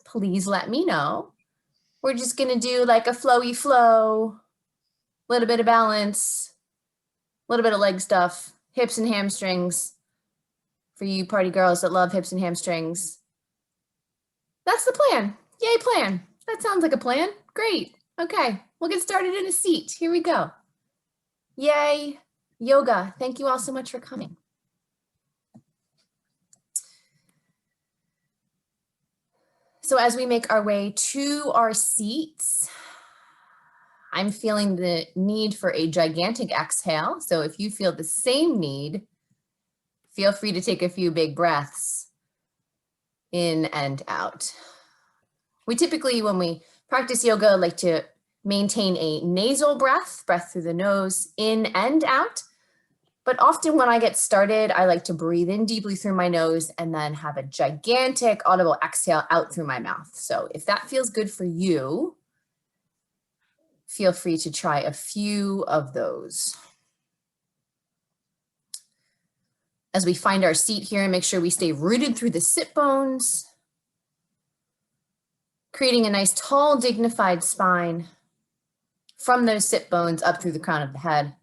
please let me know. We're just gonna do like a flowy flow, a little bit of balance, a little bit of leg stuff, hips and hamstrings for you party girls that love hips and hamstrings. That's the plan. Yay, plan. That sounds like a plan. Great. Okay, we'll get started in a seat. Here we go. Yay, yoga. Thank you all so much for coming. So as we make our way to our seats, I'm feeling the need for a gigantic exhale. So if you feel the same need, feel free to take a few big breaths in and out. We typically, when we practice yoga, like to maintain a nasal breath through the nose, in and out. But often when I get started, I like to breathe in deeply through my nose and then have a gigantic audible exhale out through my mouth. So if that feels good for you, feel free to try a few of those. As we find our seat here, make sure we stay rooted through the sit bones, creating a nice tall, dignified spine from those sit bones up through the crown of the head.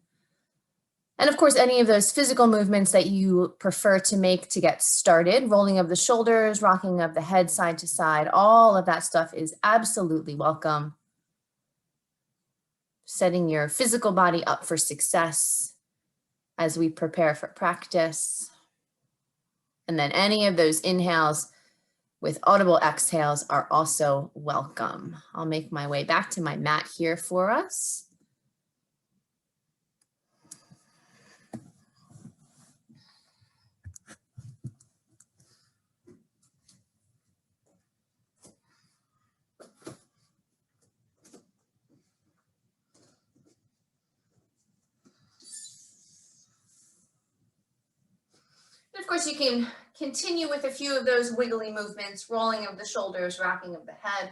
And of course, any of those physical movements that you prefer to make to get started, rolling of the shoulders, rocking of the head side to side, all of that stuff is absolutely welcome. Setting your physical body up for success as we prepare for practice. And then any of those inhales with audible exhales are also welcome. I'll make my way back to my mat here for us. And of course, you can continue with a few of those wiggly movements, rolling of the shoulders, rocking of the head,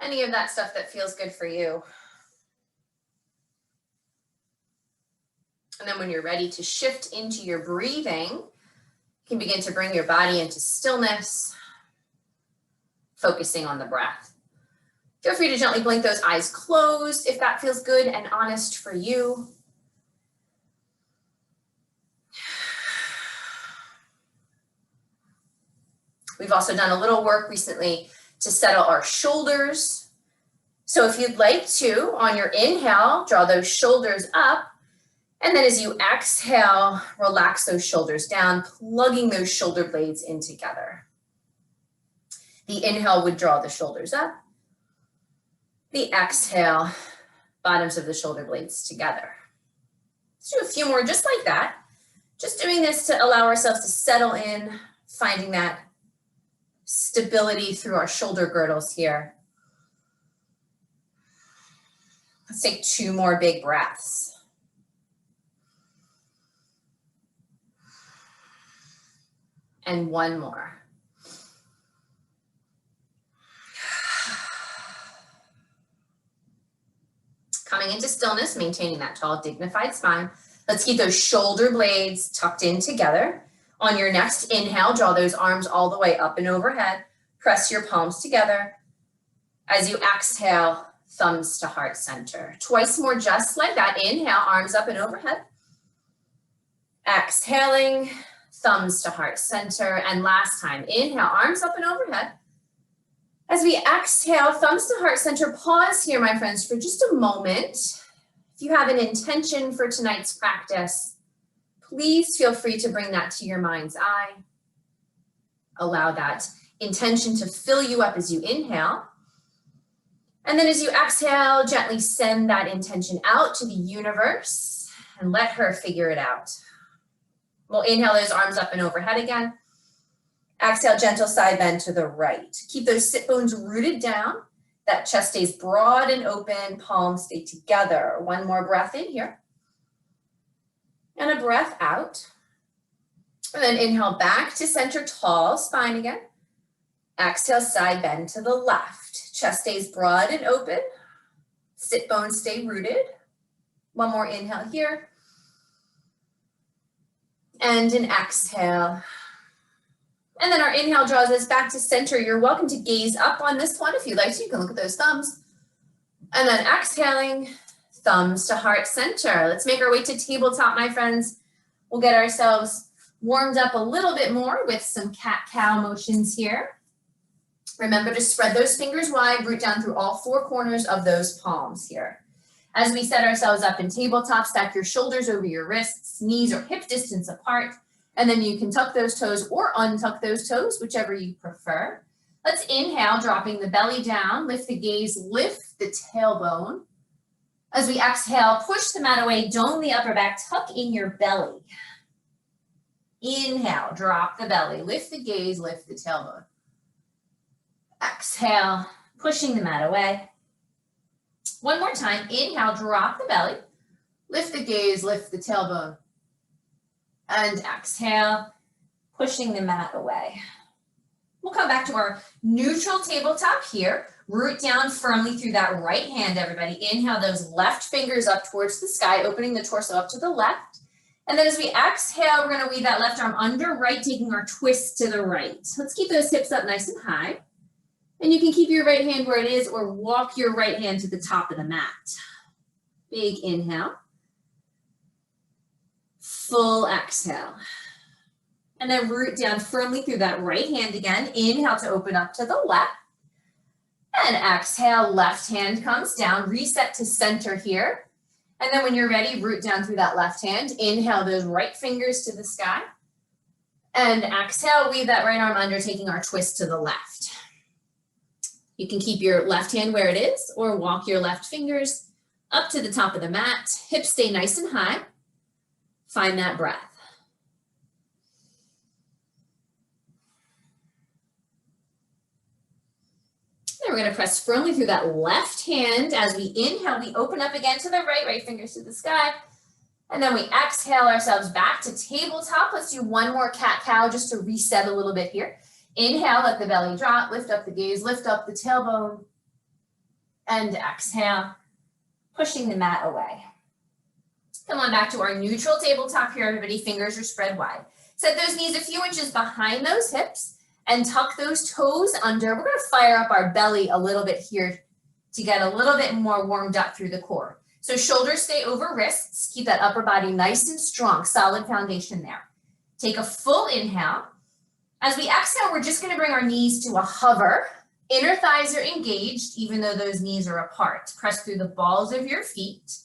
any of that stuff that feels good for you. And then when you're ready to shift into your breathing, you can begin to bring your body into stillness, focusing on the breath. Feel free to gently blink those eyes closed if that feels good and honest for you. We've also done a little work recently to settle our shoulders. So if you'd like to, on your inhale, draw those shoulders up. And then as you exhale, relax those shoulders down, plugging those shoulder blades in together. The inhale would draw the shoulders up. The exhale, bottoms of the shoulder blades together. Let's do a few more just like that. Just doing this to allow ourselves to settle in, finding that stability through our shoulder girdles here. Let's take 2 more big breaths. And 1 more. Coming into stillness, maintaining that tall, dignified spine. Let's keep those shoulder blades tucked in together. On your next inhale, draw those arms all the way up and overhead. Press your palms together. As you exhale, thumbs to heart center. Twice more just like that. Inhale, arms up and overhead. Exhaling, thumbs to heart center. And last time, inhale, arms up and overhead. As we exhale, thumbs to heart center, pause here, my friends, for just a moment. If you have an intention for tonight's practice, please feel free to bring that to your mind's eye. Allow that intention to fill you up as you inhale. And then as you exhale, gently send that intention out to the universe and let her figure it out. We'll inhale those arms up and overhead again. Exhale, gentle side bend to the right. Keep those sit bones rooted down. That chest stays broad and open, palms stay together. 1 more breath in here. And a breath out. And then inhale back to center, tall spine again. Exhale, side bend to the left. Chest stays broad and open. Sit bones stay rooted. 1 more inhale here. And an exhale. And then our inhale draws us back to center. You're welcome to gaze up on this one if you'd like to. You can look at those thumbs. And then exhaling, thumbs to heart center. Let's make our way to tabletop, my friends. We'll get ourselves warmed up a little bit more with some cat-cow motions here. Remember to spread those fingers wide, root down through all four corners of those palms here. As we set ourselves up in tabletop, stack your shoulders over your wrists, knees are hip distance apart, and then you can tuck those toes or untuck those toes, whichever you prefer. Let's inhale, dropping the belly down, lift the gaze, lift the tailbone. As we exhale, push the mat away, dome the upper back, tuck in your belly. Inhale, drop the belly, lift the gaze, lift the tailbone. Exhale, pushing the mat away. One more time, inhale, drop the belly, lift the gaze, lift the tailbone. And exhale, pushing the mat away. We'll come back to our neutral tabletop here. Root down firmly through that right hand, everybody. Inhale those left fingers up towards the sky, opening the torso up to the left. And then as we exhale, we're gonna weave that left arm under right, taking our twist to the right. Let's keep those hips up nice and high. And you can keep your right hand where it is or walk your right hand to the top of the mat. Big inhale. Full exhale. And then root down firmly through that right hand again. Inhale to open up to the left. And exhale, left hand comes down. Reset to center here. And then when you're ready, root down through that left hand. Inhale those right fingers to the sky. And exhale, weave that right arm under, taking our twist to the left. You can keep your left hand where it is or walk your left fingers up to the top of the mat. Hips stay nice and high. Find that breath. Then we're going to press firmly through that left hand. As we inhale, we open up again to the right, right fingers to the sky. And then we exhale ourselves back to tabletop. Let's do one more cat-cow just to reset a little bit here. Inhale, let the belly drop, lift up the gaze, lift up the tailbone, and exhale, pushing the mat away. Come on back to our neutral tabletop here, everybody. Fingers are spread wide. Set those knees a few inches behind those hips and tuck those toes under. We're gonna fire up our belly a little bit here to get a little bit more warmed up through the core. So shoulders stay over wrists. Keep that upper body nice and strong, solid foundation there. Take a full inhale. As we exhale, we're just gonna bring our knees to a hover. Inner thighs are engaged, even though those knees are apart. Press through the balls of your feet.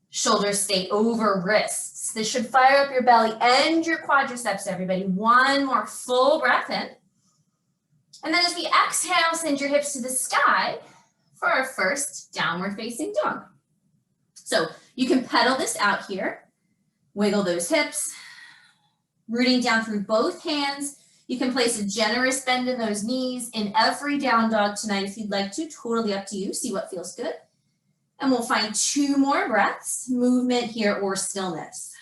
Shoulders stay over wrists. This should fire up your belly and your quadriceps, everybody. One more full breath in. And then as we exhale, send your hips to the sky for our first downward facing dog. So you can pedal this out here. Wiggle those hips. Rooting down through both hands. You can place a generous bend in those knees in every down dog tonight if you'd like to. Totally up to you. See what feels good. And we'll find two more breaths, movement here or stillness.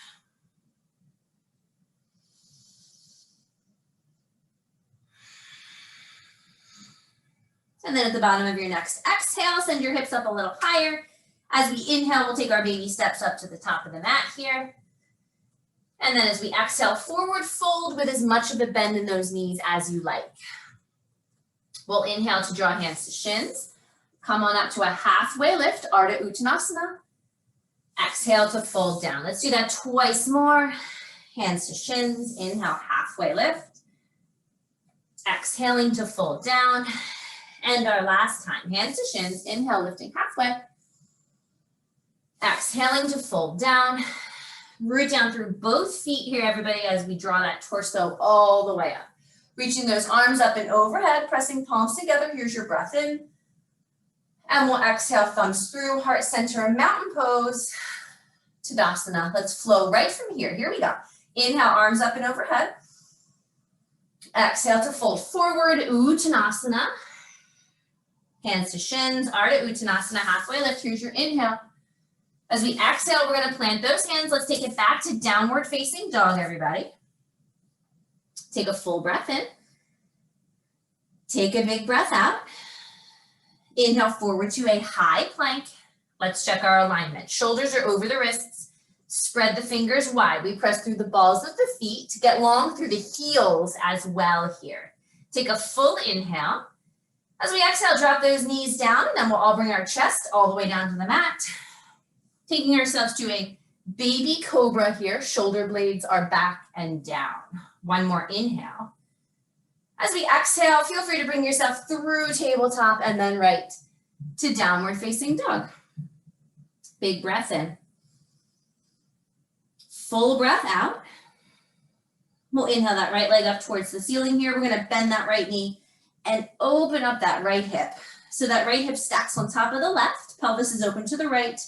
And then at the bottom of your next exhale, send your hips up a little higher. As we inhale, we'll take our baby steps up to the top of the mat here. And then as we exhale, forward fold with as much of a bend in those knees as you like. We'll inhale to draw hands to shins. Come on up to a halfway lift, Ardha Uttanasana. Exhale to fold down. Let's do that twice more. Hands to shins, inhale, halfway lift. Exhaling to fold down. And our last time, hands to shins, inhale, lifting halfway. Exhaling to fold down. Root down through both feet here, everybody, as we draw that torso all the way up. Reaching those arms up and overhead, pressing palms together. Here's your breath in. And we'll exhale, thumbs through, heart center, mountain pose, Tadasana. Let's flow right from here. Here we go. Inhale, arms up and overhead. Exhale to fold forward, Uttanasana. Hands to shins, Ardha Uttanasana, halfway lift. Here's your inhale. As we exhale, we're gonna plant those hands. Let's take it back to downward facing dog, everybody. Take a full breath in. Take a big breath out. Inhale forward to a high plank. Let's check our alignment. Shoulders are over the wrists. Spread the fingers wide. We press through the balls of the feet to get long through the heels as well here. Take a full inhale. As we exhale, drop those knees down, and then we'll all bring our chest all the way down to the mat. Taking ourselves to a baby cobra here. Shoulder blades are back and down. One more inhale. As we exhale, feel free to bring yourself through tabletop and then right to downward facing dog. Big breath in. Full breath out. We'll inhale that right leg up towards the ceiling here. We're going to bend that right knee and open up that right hip. So that right hip stacks on top of the left. Pelvis is open to the right.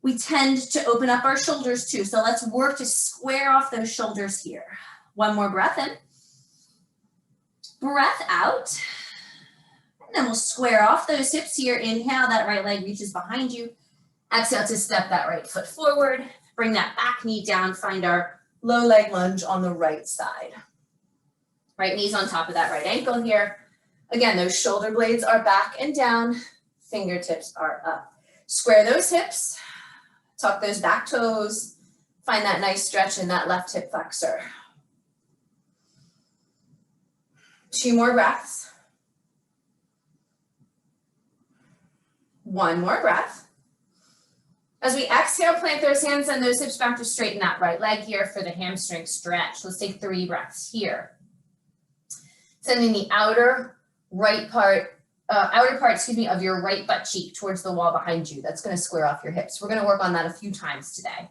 We tend to open up our shoulders too. So let's work to square off those shoulders here. One more breath in. Breath out. And then we'll square off those hips here. Inhale, that right leg reaches behind you. Exhale to step that right foot forward. Bring that back knee down. Find our low leg lunge on the right side. Right knee's on top of that right ankle here. Again, those shoulder blades are back and down. Fingertips are up. Square those hips. Tuck those back toes. Find that nice stretch in that left hip flexor. 2 more breaths. 1 more breath. As we exhale, plant those hands and those hips back to straighten that right leg here for the hamstring stretch. Let's take 3 breaths here. Sending the outer part of your right butt cheek towards the wall behind you. That's going to square off your hips. We're going to work on that a few times today.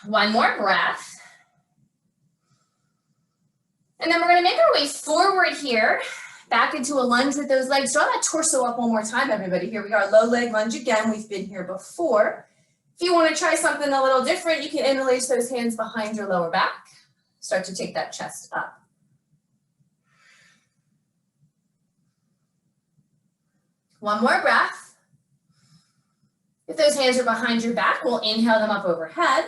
1 more breath. And then we're going to make our way forward here, back into a lunge with those legs. Draw that torso up one more time, everybody. Here we are, low leg lunge again. We've been here before. If you want to try something a little different, you can interlace those hands behind your lower back. Start to take that chest up. One more breath. If those hands are behind your back, we'll inhale them up overhead,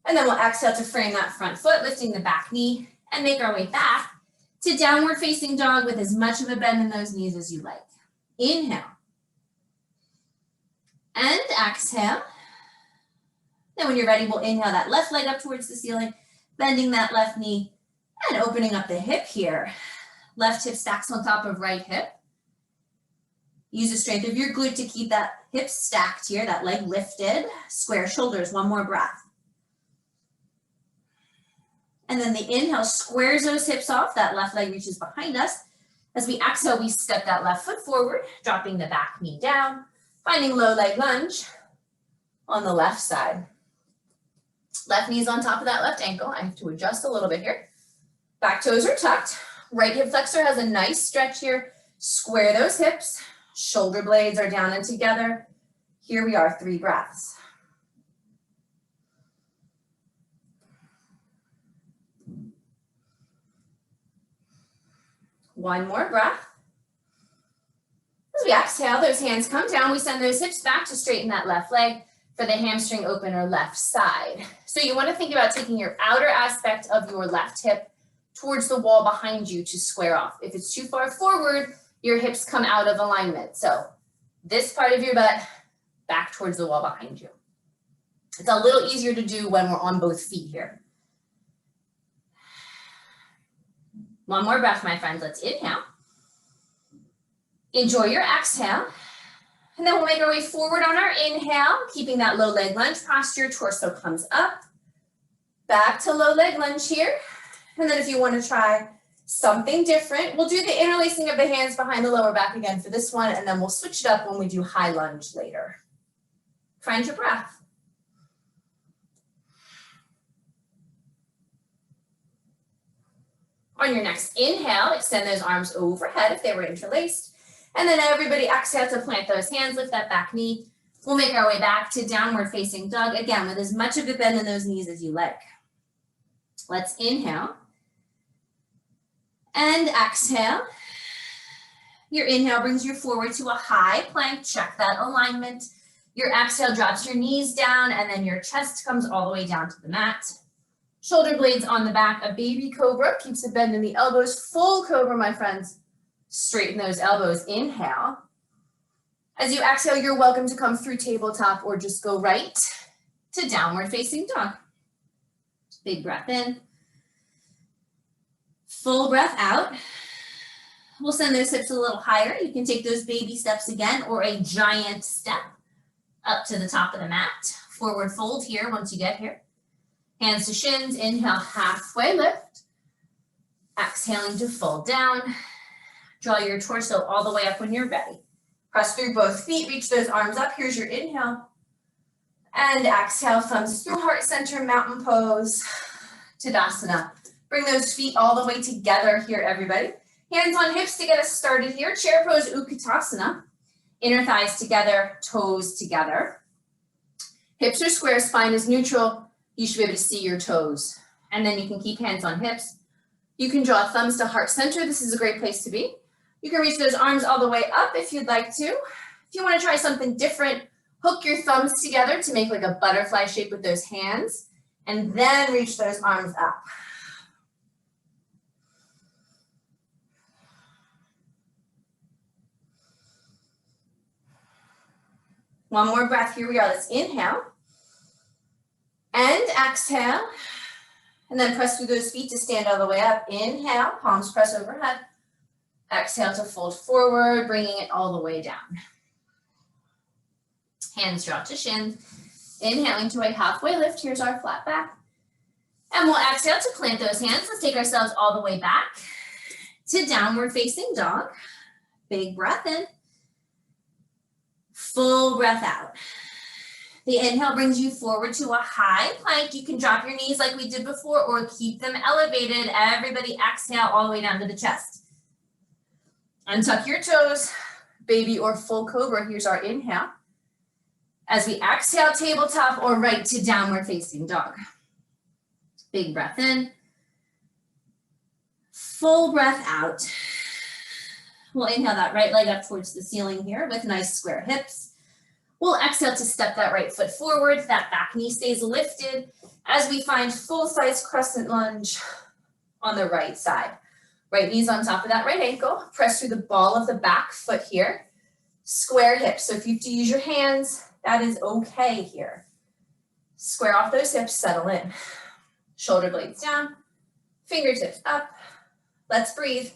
and then we'll exhale to frame that front foot, lifting the back knee, and make our way back to downward facing dog with as much of a bend in those knees as you like. Inhale. And exhale. Then when you're ready, we'll inhale that left leg up towards the ceiling, bending that left knee and opening up the hip here. Left hip stacks on top of right hip. Use the strength of your glute to keep that hip stacked here, that leg lifted. Square shoulders, 1 more breath. And then the inhale squares those hips off, that left leg reaches behind us. As we exhale, we step that left foot forward, dropping the back knee down, finding low leg lunge on the left side. Left knee's on top of that left ankle. I have to adjust a little bit here. Back toes are tucked. Right hip flexor has a nice stretch here. Square those hips. Shoulder blades are down and together. Here we are, 3 breaths. One more breath. As we exhale, those hands come down. We send those hips back to straighten that left leg for the hamstring opener left side. So you want to think about taking your outer aspect of your left hip towards the wall behind you to square off. If it's too far forward, your hips come out of alignment. So this part of your butt back towards the wall behind you. It's a little easier to do when we're on both feet here. 1 more breath, my friends. Let's inhale. Enjoy your exhale. And then we'll make our way forward on our inhale, keeping that low leg lunge posture. Torso comes up. Back to low leg lunge here. And then if you want to try something different, we'll do the interlacing of the hands behind the lower back again for this one, and then we'll switch it up when we do high lunge later. Find your breath. On your next inhale, extend those arms overhead if they were interlaced. And then everybody exhale to plant those hands, lift that back knee. We'll make our way back to downward facing dog, again, with as much of a bend in those knees as you like. Let's inhale. And exhale. Your inhale brings you forward to a high plank. Check that alignment. Your exhale drops your knees down, and then your chest comes all the way down to the mat. Shoulder blades on the back. A baby cobra keeps a bend in the elbows. Full cobra, my friends. Straighten those elbows. Inhale. As you exhale, you're welcome to come through tabletop or just go right to downward facing dog. Big breath in. Full breath out. We'll send those hips a little higher. You can take those baby steps again or a giant step up to the top of the mat. Forward fold here once you get here. Hands to shins, inhale, halfway lift. Exhaling to fold down. Draw your torso all the way up when you're ready. Press through both feet, reach those arms up. Here's your inhale. And exhale, thumbs through heart center, mountain pose, Tadasana. Bring those feet all the way together here, everybody. Hands on hips to get us started here. Chair pose, Utkatasana. Inner thighs together, toes together. Hips are square, spine is neutral. You should be able to see your toes. And then you can keep hands on hips. You can draw thumbs to heart center. This is a great place to be. You can reach those arms all the way up if you'd like to. If you want to try something different, hook your thumbs together to make like a butterfly shape with those hands, and then reach those arms up. One more breath, here we are, let's inhale. And exhale, and then press through those feet to stand all the way up. Inhale, palms press overhead. Exhale to fold forward, bringing it all the way down. Hands drop to shins. Inhaling to a halfway lift. Here's our flat back. And we'll exhale to plant those hands. Let's take ourselves all the way back to downward facing dog. Big breath in. Full breath out. The inhale brings you forward to a high plank. You can drop your knees like we did before or keep them elevated. Everybody exhale all the way down to the chest. Untuck your toes, baby or full cobra. Here's our inhale. As we exhale, tabletop or right to downward facing dog. Big breath in. Full breath out. We'll inhale that right leg up towards the ceiling here with nice square hips. We'll exhale to step that right foot forward. That back knee stays lifted as we find full-size crescent lunge on the right side. Right knee's on top of that right ankle. Press through the ball of the back foot here. Square hips. So if you have to use your hands, that is okay here. Square off those hips, settle in. Shoulder blades down, fingertips up. Let's breathe.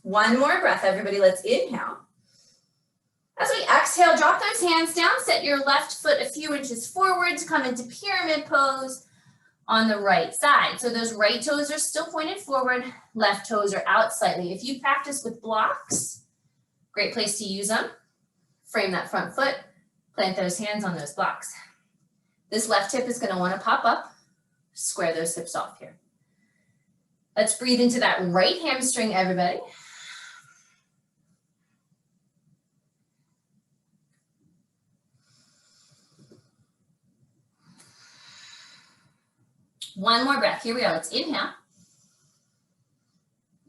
One more breath, everybody. Let's inhale. As we exhale, drop those hands down. Set your left foot a few inches forward to come into pyramid pose on the right side. So those right toes are still pointed forward. Left toes are out slightly. If you practice with blocks, great place to use them. Frame that front foot. Plant those hands on those blocks. This left hip is going to want to pop up. Square those hips off here. Let's breathe into that right hamstring, everybody. One more breath. Here we go. Let's inhale.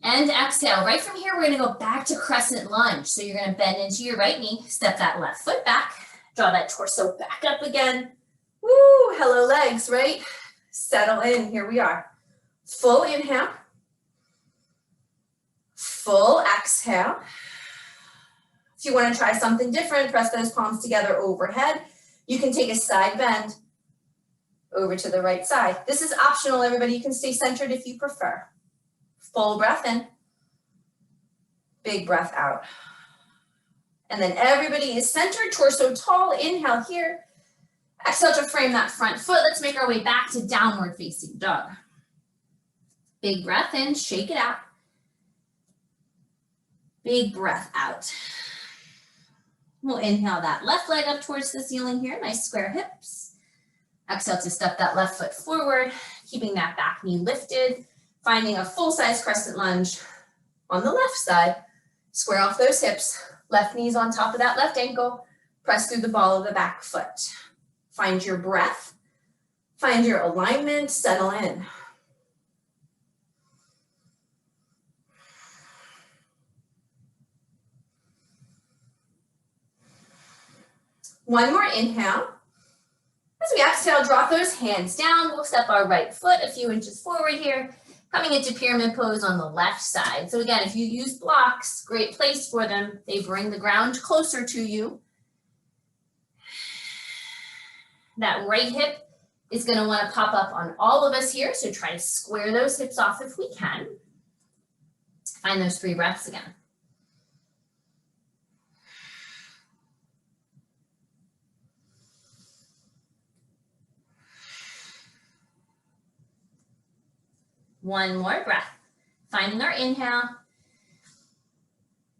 And exhale. Right from here, we're going to go back to crescent lunge. So you're going to bend into your right knee, step that left foot back, draw that torso back up again. Woo, hello legs, right? Settle in. Here we are. Full inhale. Full exhale. If you want to try something different, press those palms together overhead. You can take a side bend over to the right side. This is optional, everybody. You can stay centered if you prefer. Full breath in. Big breath out. And then everybody is centered, torso tall. Inhale here. Exhale to frame that front foot. Let's make our way back to downward facing dog. Big breath in, shake it out. Big breath out. We'll inhale that left leg up towards the ceiling here. Nice square hips. Exhale to step that left foot forward, keeping that back knee lifted, finding a full-size crescent lunge on the left side. Square off those hips, left knee's on top of that left ankle, press through the ball of the back foot. Find your breath, find your alignment, settle in. One more inhale. As we exhale, drop those hands down. We'll step our right foot a few inches forward here. Coming into pyramid pose on the left side. So again, if you use blocks, great place for them. They bring the ground closer to you. That right hip is going to want to pop up on all of us here. So try to square those hips off if we can. Find those 3 breaths again. One more breath. Finding our inhale.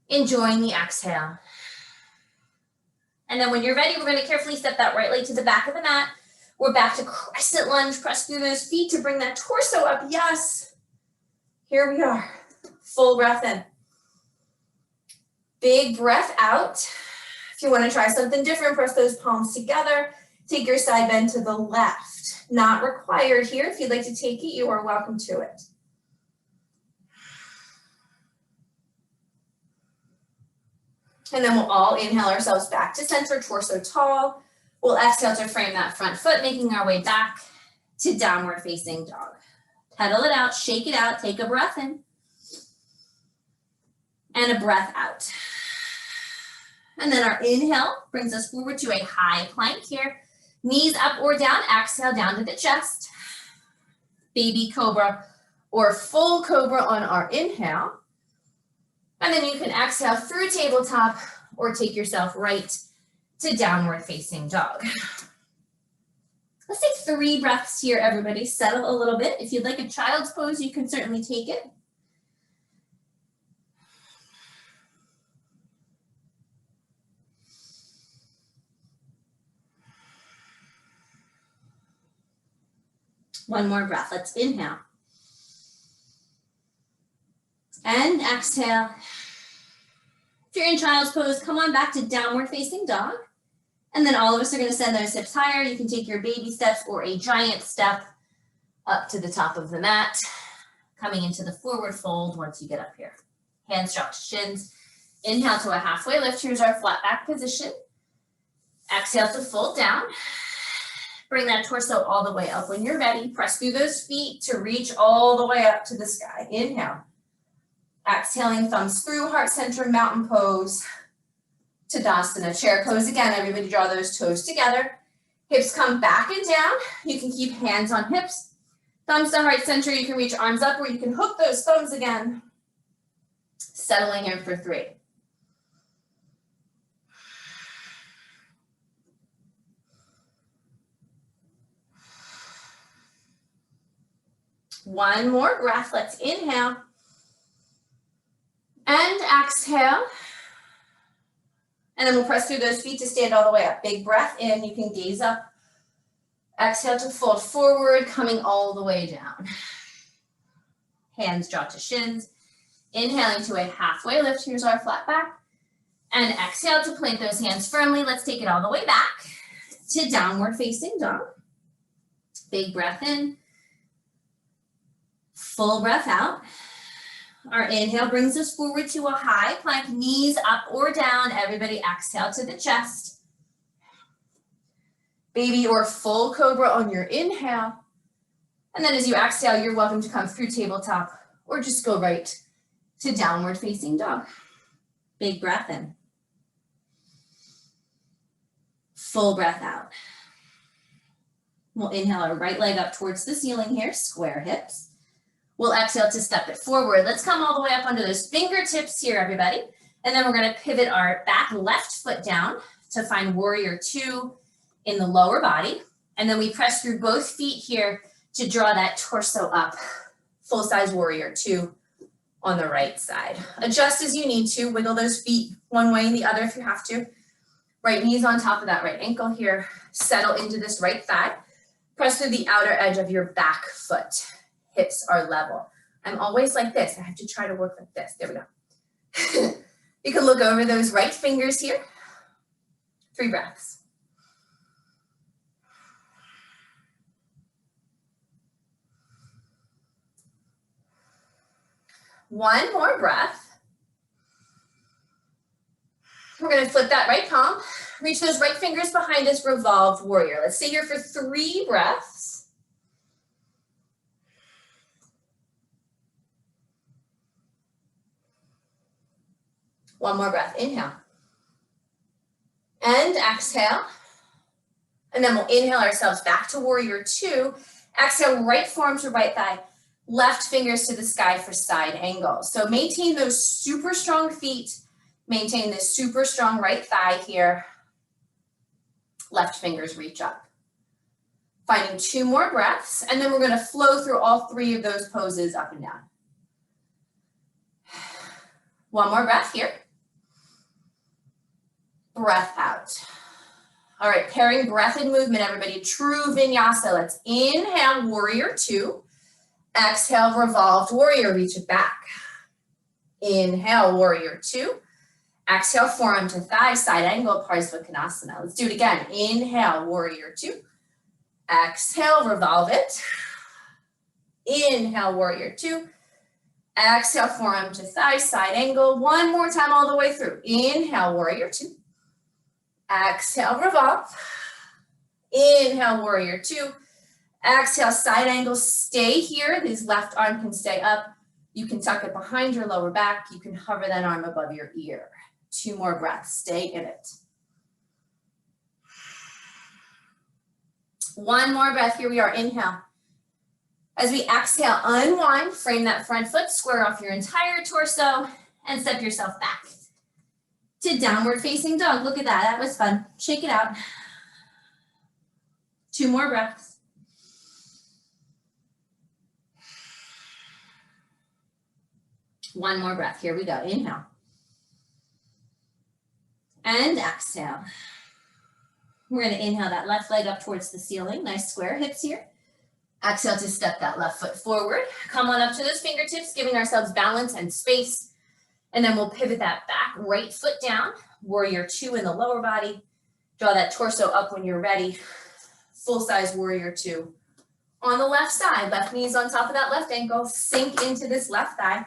Enjoying the exhale. And then when you're ready, we're going to carefully step that right leg to the back of the mat. We're back to crescent lunge. Press through those feet to bring that torso up. Yes. Here we are. Full breath in. Big breath out. If you want to try something different, press those palms together. Take your side bend to the left. Not required here. If you'd like to take it, you are welcome to it. And then we'll all inhale ourselves back to center, torso tall. We'll exhale to frame that front foot, making our way back to downward facing dog. Pedal it out, shake it out, take a breath in. And a breath out. And then our inhale brings us forward to a high plank here. Knees up or down, exhale down to the chest. Baby cobra or full cobra on our inhale. And then you can exhale through tabletop or take yourself right to downward facing dog. Let's take 3 breaths here, everybody. Settle a little bit. If you'd like a child's pose, you can certainly take it. One more breath. Let's inhale. And exhale. If you're in child's pose, come on back to downward facing dog. And then all of us are going to send those hips higher. You can take your baby steps or a giant step up to the top of the mat. Coming into the forward fold once you get up here. Hands drop to shins. Inhale to a halfway lift. Here's our flat back position. Exhale to fold down. Bring that torso all the way up. When you're ready, press through those feet to reach all the way up to the sky. Inhale. Exhaling, thumbs through, heart center, mountain pose. Tadasana, chair pose again. Everybody draw those toes together. Hips come back and down. You can keep hands on hips. Thumbs to heart center. You can reach arms up or you can hook those thumbs again. Settling in for 3. One more breath. Let's inhale. And exhale. And then we'll press through those feet to stand all the way up. Big breath in. You can gaze up. Exhale to fold forward, coming all the way down. Hands draw to shins. Inhaling to a halfway lift. Here's our flat back. And exhale to plant those hands firmly. Let's take it all the way back to downward facing dog. Big breath in. Full breath out. Our inhale brings us forward to a high plank, knees up or down. Everybody exhale to the chest. Baby or full cobra on your inhale. And then as you exhale, you're welcome to come through tabletop or just go right to downward facing dog. Big breath in. Full breath out. We'll inhale our right leg up towards the ceiling here, square hips. We'll exhale to step it forward. Let's come all the way up onto those fingertips here, everybody. And then we're going to pivot our back left foot down to find warrior 2 in the lower body. And then we press through both feet here to draw that torso up. Full size warrior 2 on the right side. Adjust as you need to. Wiggle those feet one way and the other if you have to. Right knee's on top of that right ankle here. Settle into this right thigh. Press through the outer edge of your back foot. Hips are level. I'm always like this. I have to try to work like this. There we go. You can look over those right fingers here. 3 breaths. One more breath. We're going to flip that right palm. Reach those right fingers behind us, revolved warrior. Let's stay here for 3 breaths. One more breath, inhale. And exhale. And then we'll inhale ourselves back to warrior two. Exhale, right forearm to right thigh, left fingers to the sky for side angle. So maintain those super strong feet, maintain this super strong right thigh here. Left fingers reach up. Finding two more breaths, and then we're gonna flow through all three of those poses up and down. One more breath here. Breath out. All right, pairing breath and movement, everybody. True vinyasa. Let's inhale, warrior two. Exhale, revolved warrior, reach it back. Inhale, warrior two. Exhale, forearm to thigh, side angle, Parsvakonasana. Let's do it again. Inhale, warrior two. Exhale, revolve it. Inhale, warrior two. Exhale, forearm to thigh, side angle. One more time all the way through. Inhale, warrior two. Exhale, revolve. Inhale, warrior two. Exhale, side angle, stay here. This left arm can stay up. You can tuck it behind your lower back. You can hover that arm above your ear. Two more breaths, stay in it. One more breath, here we are, inhale. As we exhale, unwind, frame that front foot, square off your entire torso, and step yourself back to downward facing dog. Look at that, that was fun. Shake it out. Two more breaths. One more breath, here we go, inhale. And exhale. We're gonna inhale that left leg up towards the ceiling, nice square hips here. Exhale to step that left foot forward. Come on up to those fingertips, giving ourselves balance and space. And then we'll pivot that back right foot down, warrior two in the lower body. Draw that torso up when you're ready. Full size warrior two. On the left side, left knee's on top of that left ankle, sink into this left thigh.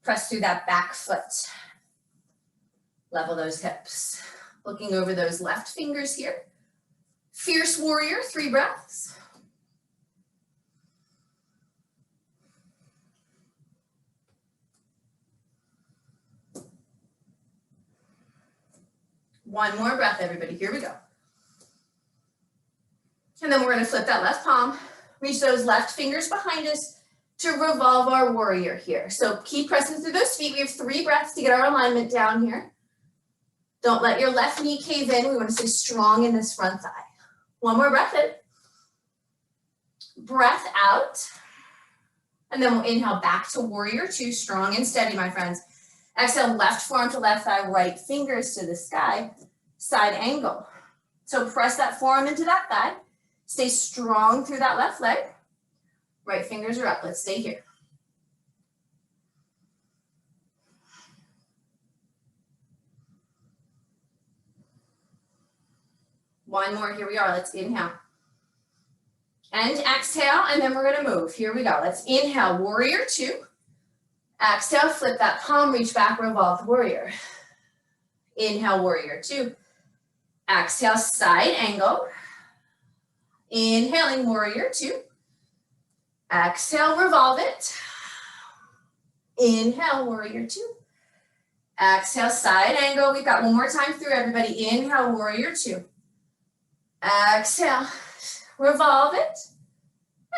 Press through that back foot. Level those hips. Looking over those left fingers here. Fierce warrior, 3 breaths. One more breath, everybody. Here we go. And then we're going to flip that left palm, reach those left fingers behind us to revolve our warrior here. So keep pressing through those feet. We have 3 breaths to get our alignment down here. Don't let your left knee cave in. We want to stay strong in this front thigh. One more breath in. Breath out. And then we'll inhale back to warrior two, strong and steady, my friends. Exhale, left forearm to left thigh, right fingers to the sky, side angle. So press that forearm into that thigh. Stay strong through that left leg. Right fingers are up. Let's stay here. One more, here we are, let's inhale. And exhale, and then we're gonna move. Here we go, let's inhale, warrior two. Exhale, flip that palm, reach back, revolve warrior. Inhale, warrior two. Exhale, side angle. Inhaling, warrior two. Exhale, revolve it. Inhale, warrior two. Exhale, side angle. We've got one more time through, everybody. Inhale, warrior two. Exhale, revolve it.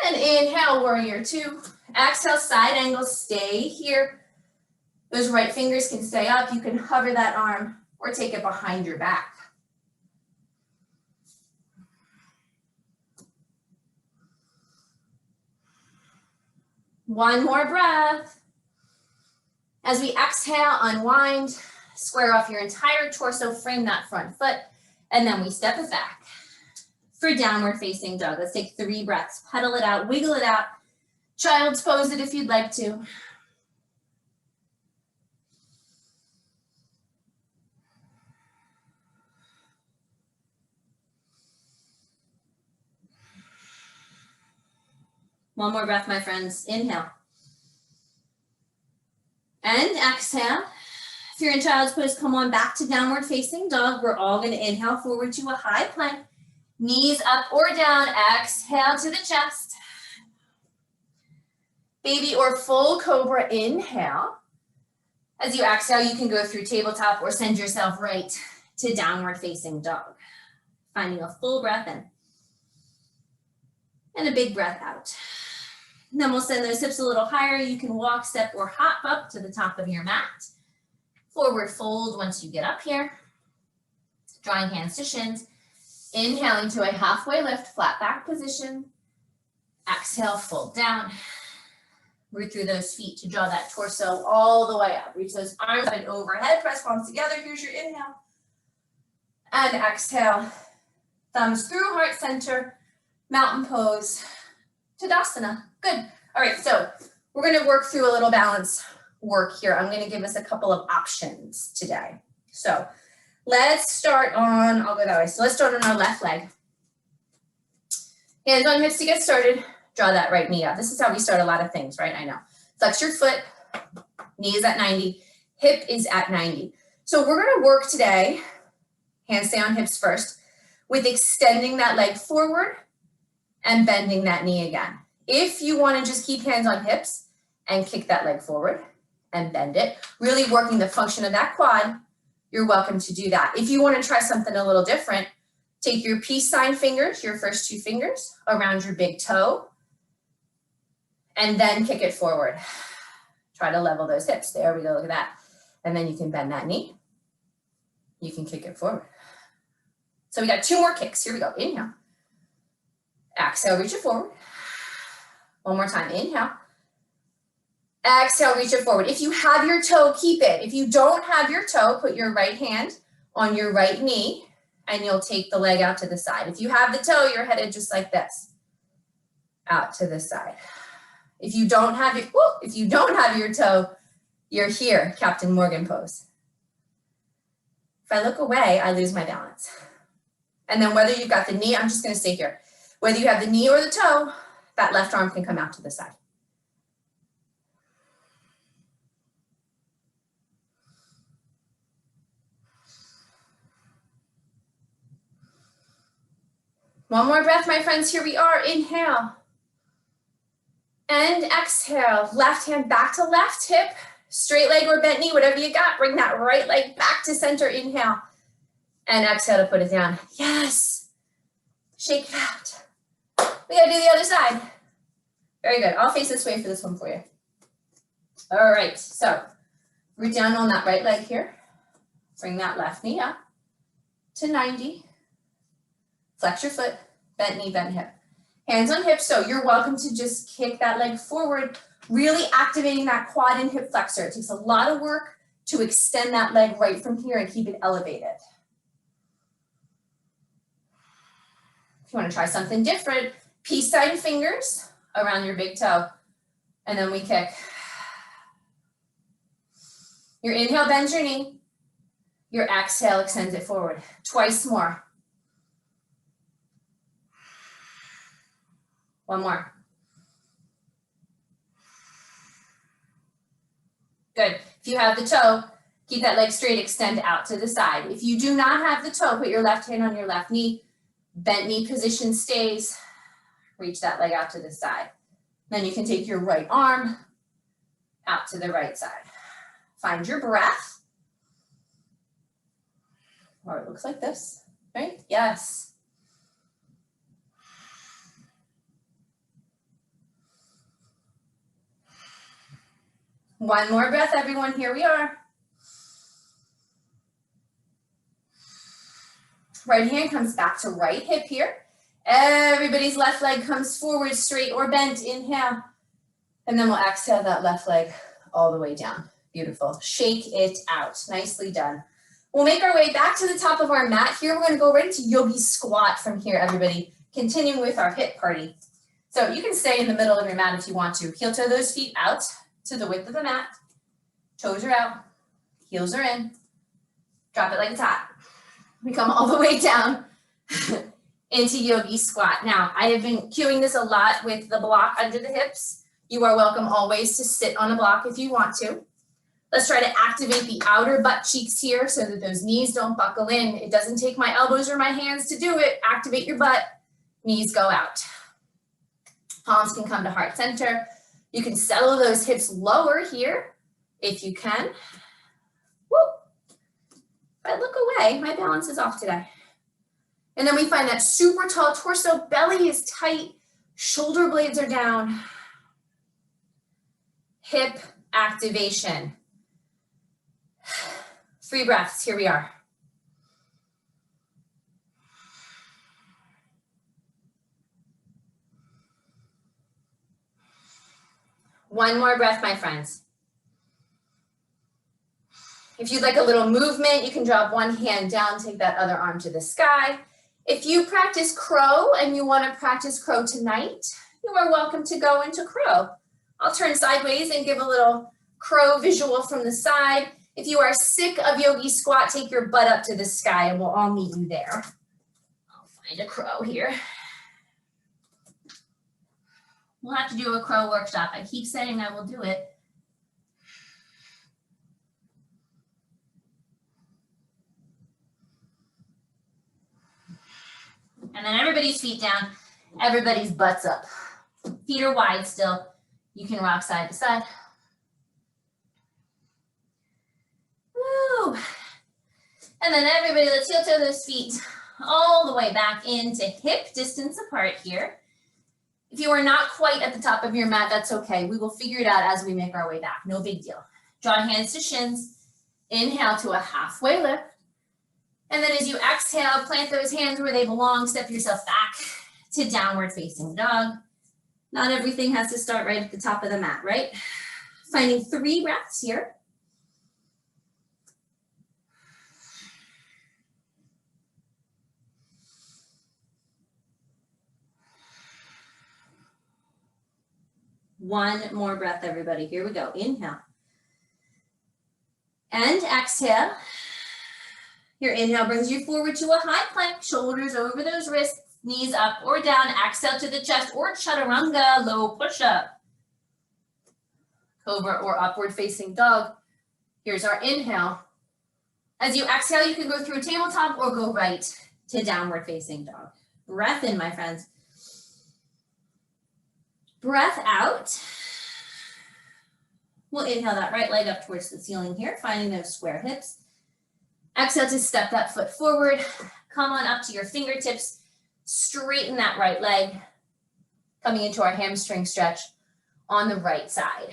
And inhale, warrior two. Exhale, side angle, stay here. Those right fingers can stay up. You can hover that arm or take it behind your back. One more breath. As we exhale, unwind, square off your entire torso, frame that front foot, and then we step it back for downward facing dog. Let's take 3 breaths, pedal it out, wiggle it out. Child's pose it if you'd like to. One more breath, my friends. Inhale. And exhale. If you're in child's pose, come on back to downward facing dog. We're all going to inhale forward to a high plank. Knees up or down. Exhale to the chest. Baby or full cobra, inhale. As you exhale, you can go through tabletop or send yourself right to downward facing dog. Finding a full breath in and a big breath out. And then we'll send those hips a little higher. You can walk, step, or hop up to the top of your mat. Forward fold once you get up here. Drawing hands to shins. Inhaling to a halfway lift, flat back position. Exhale, fold down. Root through those feet to draw that torso all the way up. Reach those arms up and overhead, press palms together. Here's your inhale. And exhale, thumbs through heart center, mountain pose, Tadasana. Good. All right, so we're gonna work through a little balance work here. I'm gonna give us a couple of options today. So let's start on, I'll go that way. So let's start on our left leg. Hands on hips to get started. Draw that right knee up. This is how we start a lot of things, right? I know. Flex your foot, knee is at 90, hip is at 90. So we're gonna work today, hands stay on hips first, with extending that leg forward and bending that knee again. If you wanna just keep hands on hips and kick that leg forward and bend it, really working the function of that quad, you're welcome to do that. If you wanna try something a little different, take your peace sign fingers, your first two fingers, around your big toe, and then kick it forward. Try to level those hips. There we go, look at that. And then you can bend that knee. You can kick it forward. So we got two more kicks. Here we go, inhale. Exhale, reach it forward. One more time, inhale. Exhale, reach it forward. If you have your toe, keep it. If you don't have your toe, put your right hand on your right knee and you'll take the leg out to the side. If you have the toe, you're headed just like this, out to the side. If you don't have your toe, you're here, Captain Morgan pose. If I look away, I lose my balance. And then whether you've got the knee, I'm just gonna stay here. Whether you have the knee or the toe, that left arm can come out to the side. One more breath, my friends, here we are, inhale. And exhale, left hand back to left hip, straight leg or bent knee, whatever you got, bring that right leg back to center, inhale. And exhale to put it down. Yes, shake it out. We gotta do the other side. Very good, I'll face this way for this one for you. All right, so root down on that right leg here. Bring that left knee up to 90. Flex your foot, bent knee, bent hip. Hands on hips, so you're welcome to just kick that leg forward, really activating that quad and hip flexor. It takes a lot of work to extend that leg right from here and keep it elevated. If you want to try something different, peace sign fingers around your big toe, and then we kick. Your inhale bends your knee, your exhale extends it forward. Twice more. One more. Good. If you have the toe, keep that leg straight, extend out to the side. If you do not have the toe, put your left hand on your left knee, bent knee position stays, reach that leg out to the side. Then you can take your right arm out to the right side. Find your breath. Or it looks like this, right? Yes. One more breath, everyone. Here we are. Right hand comes back to right hip here. Everybody's left leg comes forward, straight or bent. Inhale. And then we'll exhale that left leg all the way down. Beautiful. Shake it out. Nicely done. We'll make our way back to the top of our mat. Here we're going to go right into yogi squat from here, everybody. Continuing with our hip party. So you can stay in the middle of your mat if you want to. Heel toe those feet out to the width of the mat. Toes are out, heels are in. Drop it like it's hot. We come all the way down into yogi squat. Now, I have been cueing this a lot with the block under the hips. You are welcome always to sit on a block if you want to. Let's try to activate the outer butt cheeks here so that those knees don't buckle in. It doesn't take my elbows or my hands to do it. Activate your butt, knees go out. Palms can come to heart center. You can settle those hips lower here if you can. If I look away, my balance is off today. And then we find that super tall torso, belly is tight, shoulder blades are down. Hip activation. 3 breaths, here we are. One more breath, my friends. If you'd like a little movement, you can drop one hand down, take that other arm to the sky. If you practice crow and you want to practice crow tonight, you are welcome to go into crow. I'll turn sideways and give a little crow visual from the side. If you are sick of yogi squat, take your butt up to the sky and we'll all meet you there. I'll find a crow here. We'll have to do a crow workshop. I keep saying I will do it. And then everybody's feet down, everybody's butts up. Feet are wide still. You can rock side to side. Woo. And then everybody, let's heel toe those feet all the way back into hip distance apart here. If you are not quite at the top of your mat, that's okay. We will figure it out as we make our way back. No big deal. Draw hands to shins. Inhale to a halfway lift. And then as you exhale, plant those hands where they belong. Step yourself back to downward facing dog. Not everything has to start right at the top of the mat, right? Finding 3 breaths here. One more breath, everybody. Here we go. Inhale. And exhale. Your inhale brings you forward to a high plank, shoulders over those wrists, knees up or down. Exhale to the chest or chaturanga, low push-up. Cobra or upward facing dog. Here's our inhale. As you exhale, you can go through a tabletop or go right to downward facing dog. Breath in, my friends. Breath out. We'll inhale that right leg up towards the ceiling here, finding those square hips. Exhale to step that foot forward. Come on up to your fingertips. Straighten that right leg. Coming into our hamstring stretch on the right side.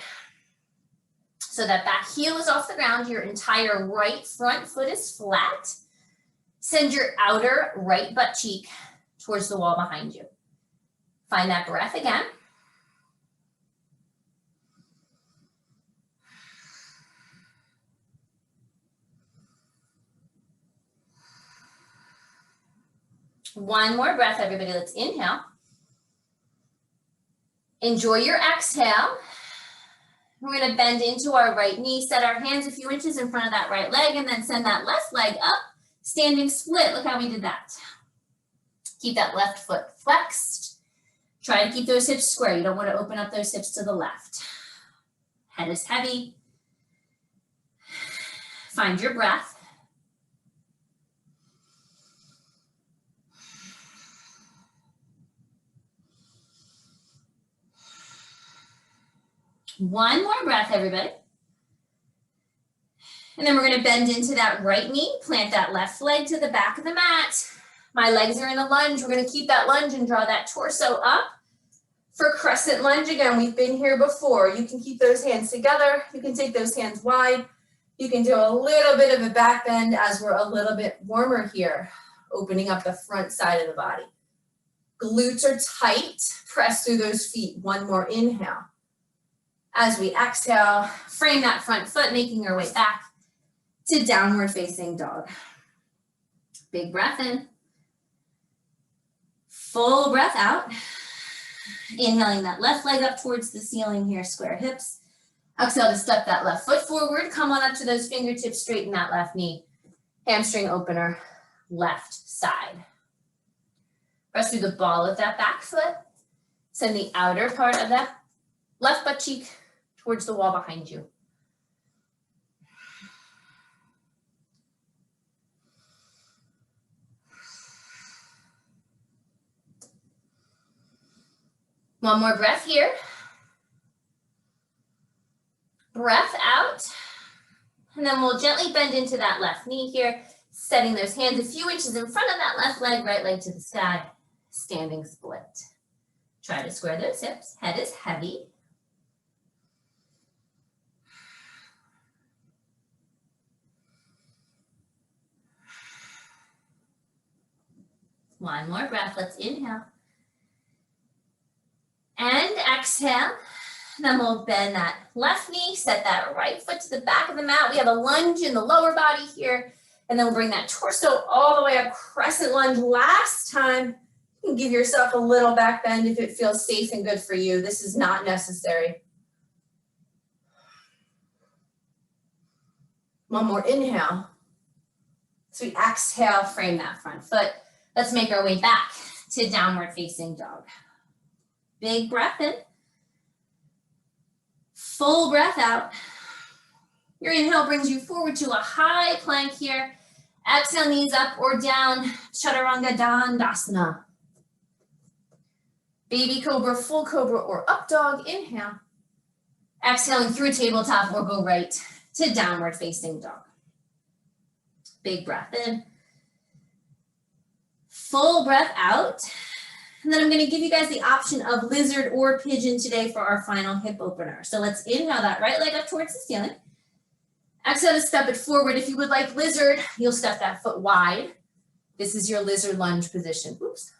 So that back heel is off the ground. Your entire right front foot is flat. Send your outer right butt cheek towards the wall behind you. Find that breath again. One more breath, everybody. Let's inhale. Enjoy your exhale. We're going to bend into our right knee, set our hands a few inches in front of that right leg, and then send that left leg up, standing split. Look how we did that. Keep that left foot flexed. Try to keep those hips square. You don't want to open up those hips to the left. Head is heavy. Find your breath. One more breath, everybody. And then we're going to bend into that right knee, plant that left leg to the back of the mat. My legs are in a lunge. We're going to keep that lunge and draw that torso up. For crescent lunge, again, we've been here before. You can keep those hands together. You can take those hands wide. You can do a little bit of a back bend as we're a little bit warmer here, opening up the front side of the body. Glutes are tight. Press through those feet. One more inhale. As we exhale, frame that front foot, making our way back to downward facing dog. Big breath in. Full breath out. Inhaling that left leg up towards the ceiling here, square hips. Exhale to step that left foot forward. Come on up to those fingertips, straighten that left knee. Hamstring opener, left side. Press through the ball of that back foot. Send the outer part of that left butt cheek towards the wall behind you. One more breath here. Breath out. And then we'll gently bend into that left knee here. Setting those hands a few inches in front of that left leg, right leg to the sky, standing split. Try to square those hips, head is heavy. One more breath, let's inhale. And exhale. Then we'll bend that left knee, set that right foot to the back of the mat. We have a lunge in the lower body here. And then we'll bring that torso all the way up, crescent lunge. Last time, you can give yourself a little back bend if it feels safe and good for you. This is not necessary. One more inhale. So we exhale, frame that front foot. Let's make our way back to downward facing dog. Big breath in. Full breath out. Your inhale brings you forward to a high plank here. Exhale, knees up or down, Chaturanga Dandasana. Baby cobra, full cobra, or up dog, inhale. Exhaling through tabletop or go right to downward facing dog. Big breath in. Full breath out. And then I'm going to give you guys the option of lizard or pigeon today for our final hip opener. So let's inhale that right leg up towards the ceiling. Exhale to step it forward. If you would like lizard, you'll step that foot wide. This is your lizard lunge position. Oops.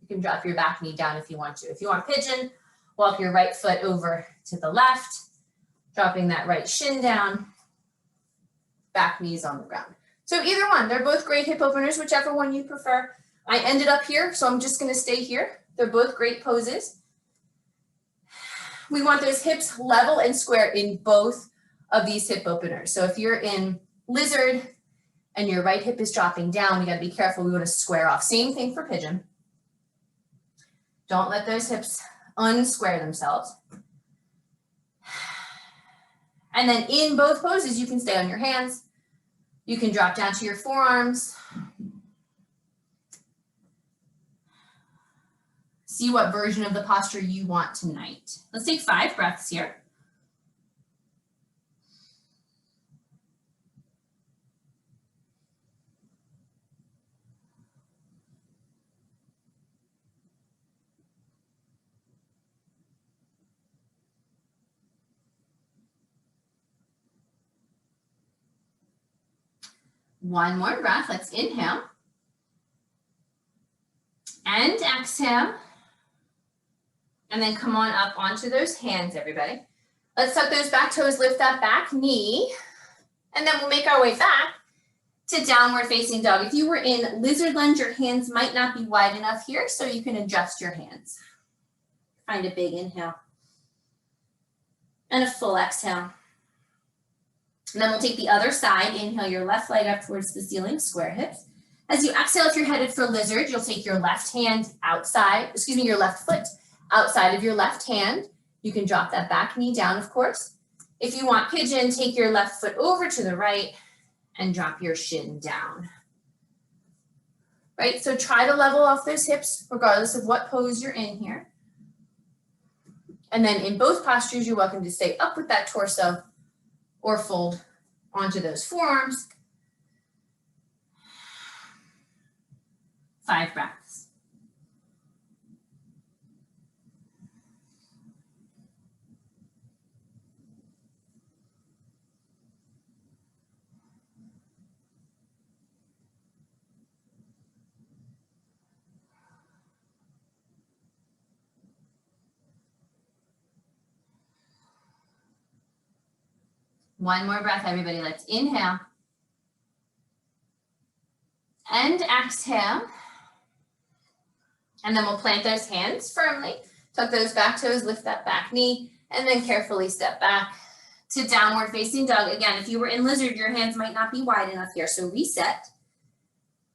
You can drop your back knee down if you want to. If you want pigeon, walk your right foot over to the left, dropping that right shin down, back knees on the ground. So either one, they're both great hip openers, whichever one you prefer. I ended up here, so I'm just going to stay here. They're both great poses. We want those hips level and square in both of these hip openers. So if you're in lizard and your right hip is dropping down, you got to be careful. We want to square off. Same thing for pigeon. Don't let those hips unsquare themselves. And then in both poses, you can stay on your hands. You can drop down to your forearms. See what version of the posture you want tonight. Let's take 5 breaths here. One more breath, let's inhale. And exhale. And then come on up onto those hands, everybody. Let's tuck those back toes, lift that back knee. And then we'll make our way back to downward facing dog. If you were in lizard lunge, your hands might not be wide enough here, so you can adjust your hands. Find a big inhale. And a full exhale. And then we'll take the other side. Inhale your left leg up towards the ceiling, square hips. As you exhale, if you're headed for lizard, you'll take your left hand outside, your left foot outside of your left hand. You can drop that back knee down, of course. If you want pigeon, take your left foot over to the right and drop your shin down. Right, so try to level off those hips regardless of what pose you're in here. And then in both postures, you're welcome to stay up with that torso or fold onto those forearms. 5 breaths. One more breath, everybody. Let's inhale. And exhale. And then we'll plant those hands firmly. Tuck those back toes, lift that back knee, and then carefully step back to downward facing dog. Again, if you were in lizard, your hands might not be wide enough here. So reset.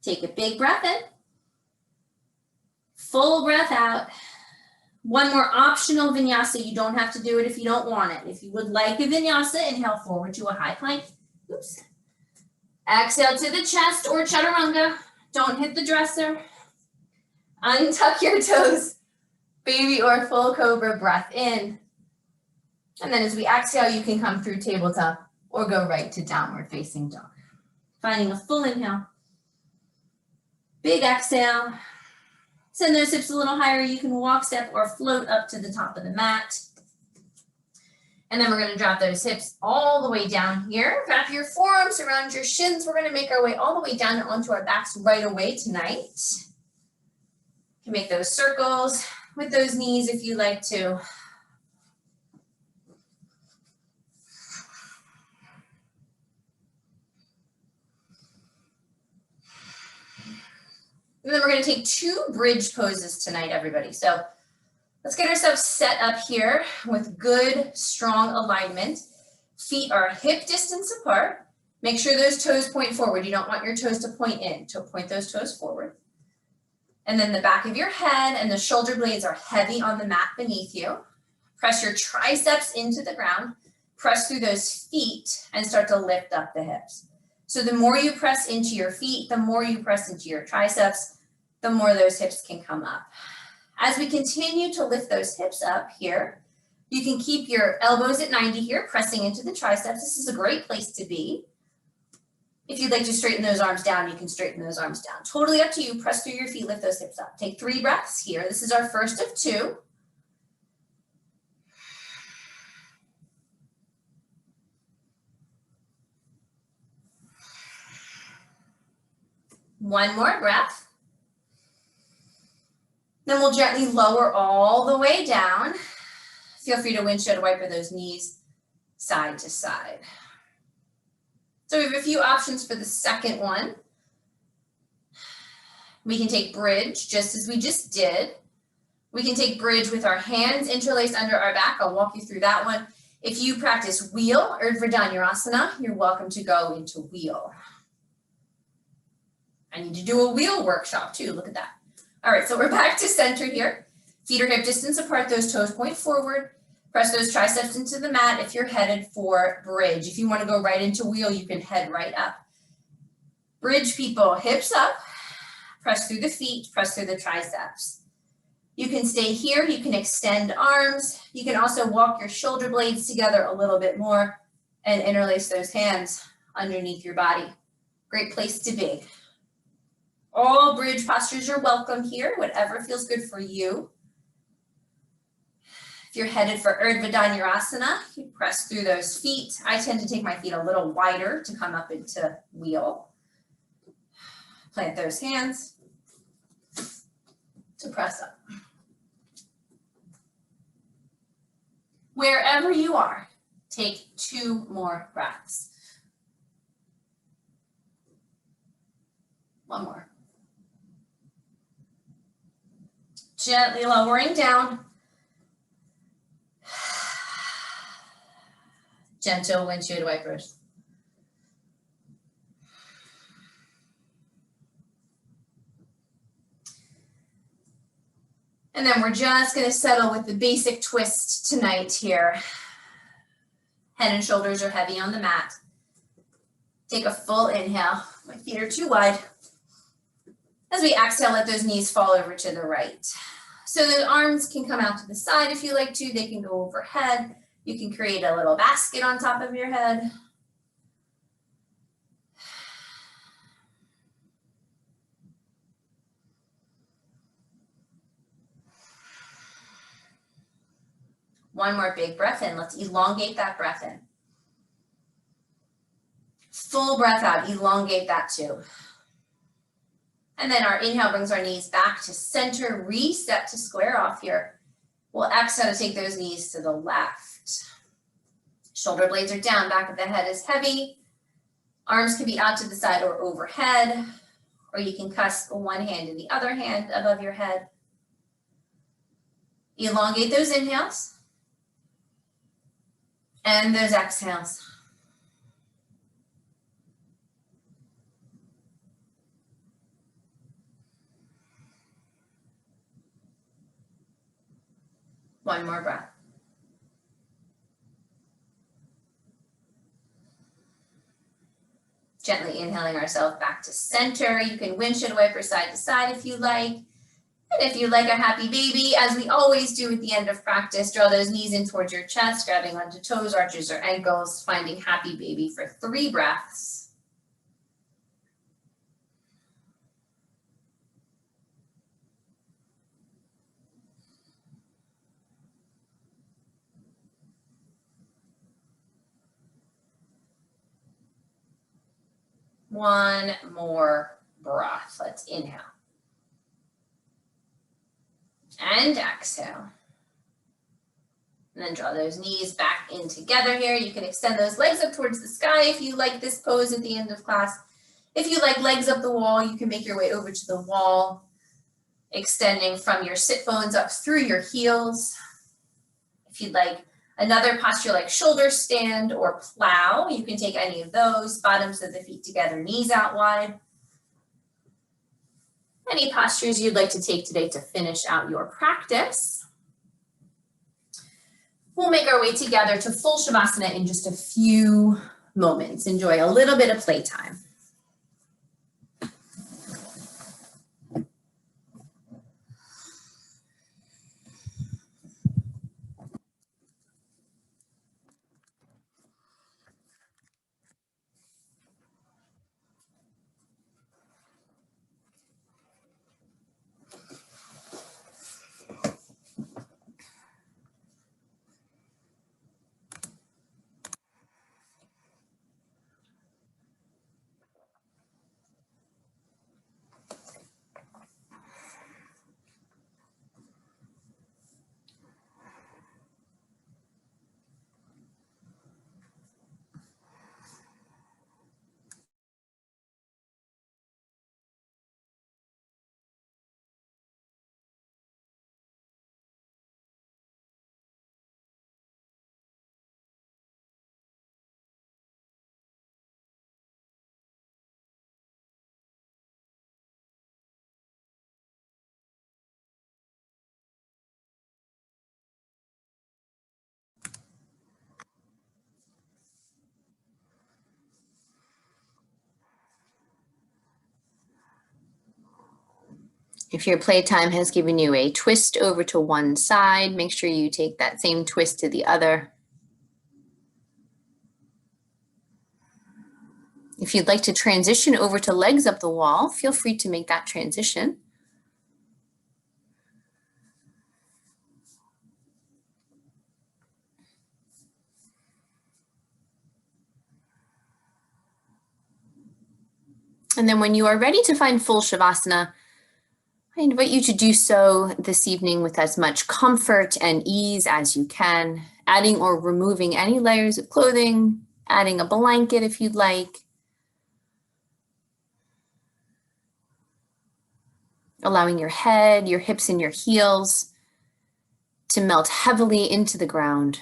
Take a big breath in. Full breath out. One more optional vinyasa. You don't have to do it if you don't want it. If you would like a vinyasa, inhale forward to a high plank. Oops. Exhale to the chest or chaturanga. Don't hit the dresser. Untuck your toes. Baby or full cobra, breath in. And then as we exhale, you can come through tabletop or go right to downward facing dog. Finding a full inhale. Big exhale. Send those hips a little higher. You can walk, step, or float up to the top of the mat. And then we're going to drop those hips all the way down here. Wrap your forearms around your shins. We're going to make our way all the way down onto our backs right away tonight. You can make those circles with those knees if you like to. And then we're going to take 2 bridge poses tonight, everybody. So let's get ourselves set up here with good, strong alignment. Feet are hip distance apart. Make sure those toes point forward. You don't want your toes to point in. To point those toes forward. And then the back of your head and the shoulder blades are heavy on the mat beneath you. Press your triceps into the ground. Press through those feet and start to lift up the hips. So the more you press into your feet, the more you press into your triceps, the more those hips can come up. As we continue to lift those hips up here, you can keep your elbows at 90 here, pressing into the triceps. This is a great place to be. If you'd like to straighten those arms down, you can straighten those arms down. Totally up to you. Press through your feet, lift those hips up. Take 3 breaths here. This is our first of 2. One more breath. Then we'll gently lower all the way down. Feel free to windshield wiper those knees side to side. So we have a few options for the second one. We can take bridge just as we just did. We can take bridge with our hands interlaced under our back. I'll walk you through that one. If you practice wheel, Urdhva Dhanurasana, you're welcome to go into wheel. I need to do a wheel workshop too, look at that. All right, so we're back to center here. Feet are hip distance apart, those toes point forward. Press those triceps into the mat if you're headed for bridge. If you want to go right into wheel, you can head right up. Bridge people, hips up, press through the feet, press through the triceps. You can stay here, you can extend arms. You can also walk your shoulder blades together a little bit more and interlace those hands underneath your body. Great place to be. All bridge postures are welcome here, whatever feels good for you. If you're headed for Urdhva Dhanurasana, you press through those feet. I tend to take my feet a little wider to come up into wheel. Plant those hands to press up. Wherever you are, take 2 more breaths. One more. Gently lowering down. Gentle windshield wipers. And then we're just going to settle with the basic twist tonight here. Head and shoulders are heavy on the mat. Take a full inhale. My feet are too wide. As we exhale, let those knees fall over to the right. So the arms can come out to the side if you like to. They can go overhead. You can create a little basket on top of your head. One more big breath in. Let's elongate that breath in. Full breath out. Elongate that too. And then our inhale brings our knees back to center, reset to square off here. We'll exhale to take those knees to the left. Shoulder blades are down, back of the head is heavy. Arms can be out to the side or overhead, or you can cusp one hand to the other hand above your head. Elongate those inhales and those exhales. One more breath. Gently inhaling ourselves back to center. You can windshield wiper side to side if you like. And if you like a happy baby, as we always do at the end of practice, draw those knees in towards your chest, grabbing onto toes, arches, or ankles, finding happy baby for 3 breaths. One more breath. Let's inhale. And exhale. And then draw those knees back in together here. You can extend those legs up towards the sky if you like this pose at the end of class. If you like legs up the wall, you can make your way over to the wall, extending from your sit bones up through your heels. If you'd like another posture like shoulder stand or plow, you can take any of those, bottoms of the feet together, knees out wide. Any postures you'd like to take today to finish out your practice. We'll make our way together to full Shavasana in just a few moments. Enjoy a little bit of playtime. If your playtime has given you a twist over to one side, make sure you take that same twist to the other. If you'd like to transition over to legs up the wall, feel free to make that transition. And then when you are ready to find full Shavasana, I invite you to do so this evening with as much comfort and ease as you can, adding or removing any layers of clothing, adding a blanket if you'd like, allowing your head, your hips, and your heels to melt heavily into the ground.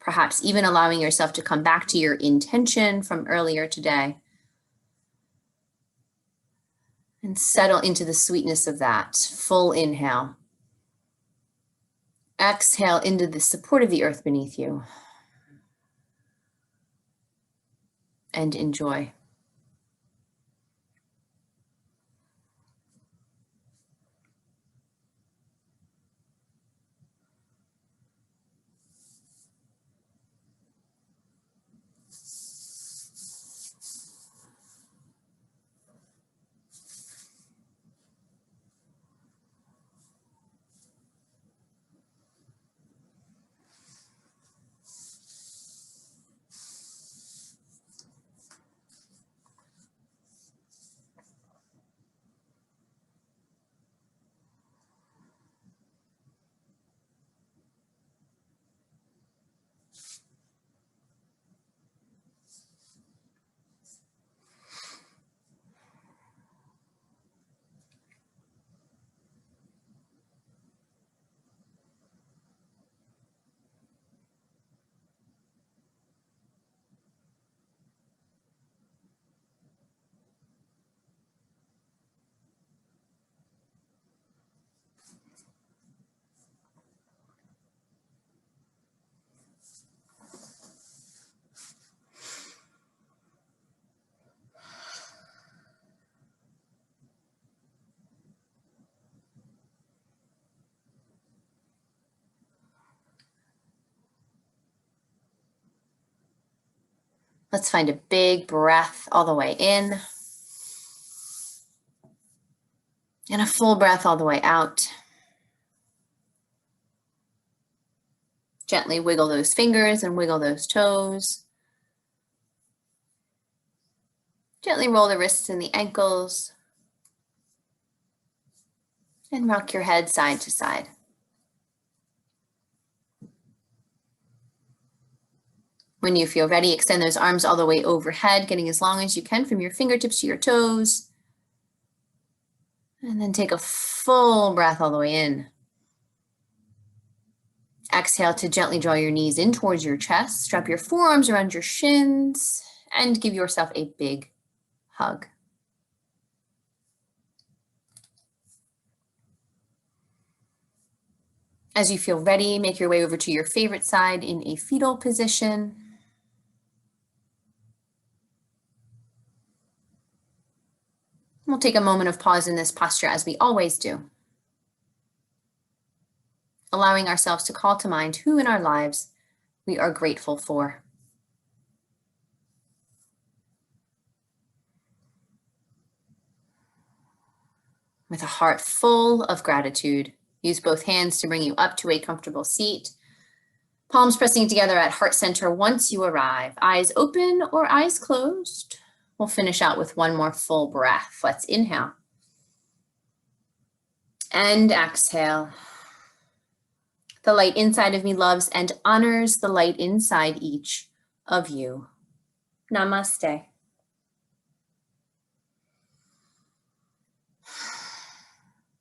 Perhaps even allowing yourself to come back to your intention from earlier today and settle into the sweetness of that. Full inhale. Exhale into the support of the earth beneath you. And enjoy. Let's find a big breath all the way in. And a full breath all the way out. Gently wiggle those fingers and wiggle those toes. Gently roll the wrists and the ankles. And rock your head side to side. When you feel ready, extend those arms all the way overhead, getting as long as you can from your fingertips to your toes. And then take a full breath all the way in. Exhale to gently draw your knees in towards your chest. Strap your forearms around your shins and give yourself a big hug. As you feel ready, make your way over to your favorite side in a fetal position. We'll take a moment of pause in this posture as we always do, allowing ourselves to call to mind who in our lives we are grateful for. With a heart full of gratitude, use both hands to bring you up to a comfortable seat. Palms pressing together at heart center once you arrive. Eyes open or eyes closed. We'll finish out with one more full breath. Let's inhale. And exhale. The light inside of me loves and honors the light inside each of you. Namaste.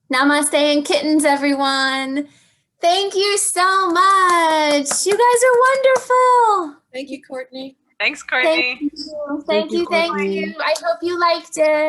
Namaste and kittens, everyone. Thank you so much. You guys are wonderful. Thank you, Courtney. Thanks, Courtney. Thank you. Thank you. Courtney. I hope you liked it.